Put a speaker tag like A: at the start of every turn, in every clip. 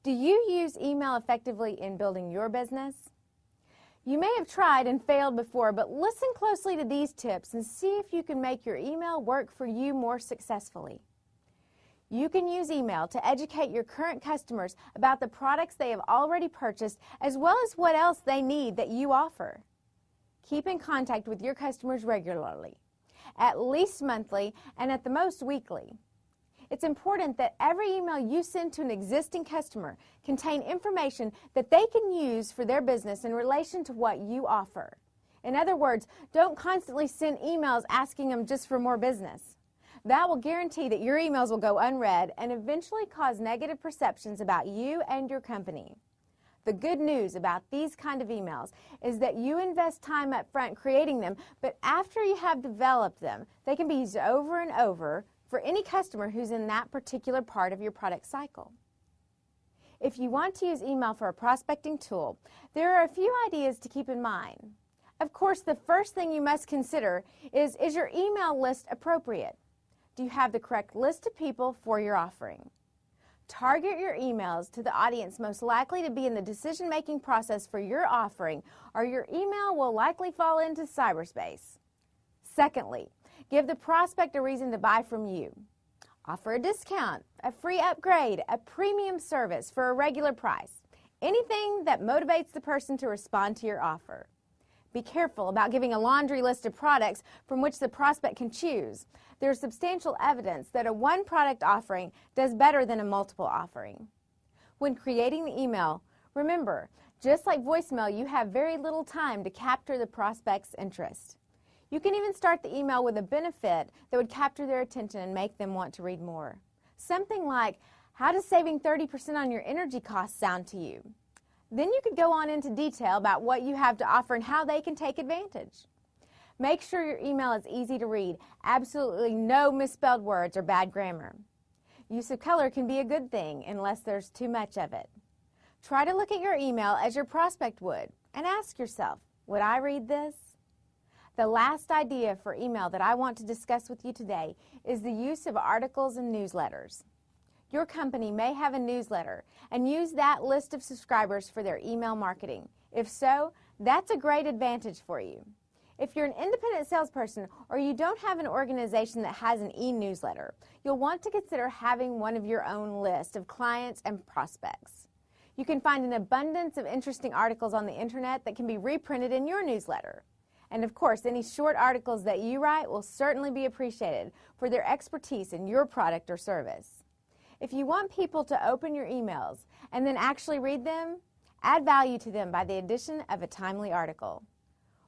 A: Do you use email effectively in building your business? You may have tried and failed before, but listen closely to these tips and see if you can make your email work for you more successfully. You can use email to educate your current customers about the products they have already purchased, as well as what else they need that you offer. Keep in contact with your customers regularly, at least monthly and at the most weekly. It's important that every email you send to an existing customer contain information that they can use for their business in relation to what you offer. In other words, don't constantly send emails asking them just for more business. That will guarantee that your emails will go unread and eventually cause negative perceptions about you and your company. The good news about these kind of emails is that you invest time up front creating them, but after you have developed them, they can be used over and over for any customer who's in that particular part of your product cycle. If you want to use email for a prospecting tool, there are a few ideas to keep in mind. Of course, the first thing you must consider is your email list appropriate? Do you have the correct list of people for your offering? Target your emails to the audience most likely to be in the decision-making process for your offering, or your email will likely fall into cyberspace. Secondly, give the prospect a reason to buy from you. Offer a discount, a free upgrade, a premium service for a regular price. Anything that motivates the person to respond to your offer. Be careful about giving a laundry list of products from which the prospect can choose. There is substantial evidence that a one-product offering does better than a multiple offering. When creating the email, remember, just like voicemail, you have very little time to capture the prospect's interest. You can even start the email with a benefit that would capture their attention and make them want to read more. Something like, how does saving 30% on your energy costs sound to you? Then you could go on into detail about what you have to offer and how they can take advantage. Make sure your email is easy to read. Absolutely no misspelled words or bad grammar. Use of color can be a good thing unless there's too much of it. Try to look at your email as your prospect would and ask yourself, would I read this? The last idea for email that I want to discuss with you today is the use of articles and newsletters. Your company may have a newsletter and use that list of subscribers for their email marketing. If so, that's a great advantage for you. If you're an independent salesperson or you don't have an organization that has an e-newsletter, you'll want to consider having one of your own list of clients and prospects. You can find an abundance of interesting articles on the internet that can be reprinted in your newsletter. And of course, any short articles that you write will certainly be appreciated for their expertise in your product or service. If you want people to open your emails and then actually read them, add value to them by the addition of a timely article.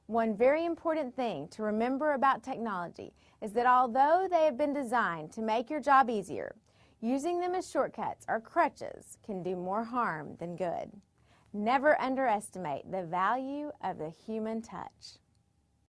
A: One very important thing to remember about technology is that although they have been designed to make your job easier, using them as shortcuts or crutches can do more harm than good. Never underestimate the value of the human touch.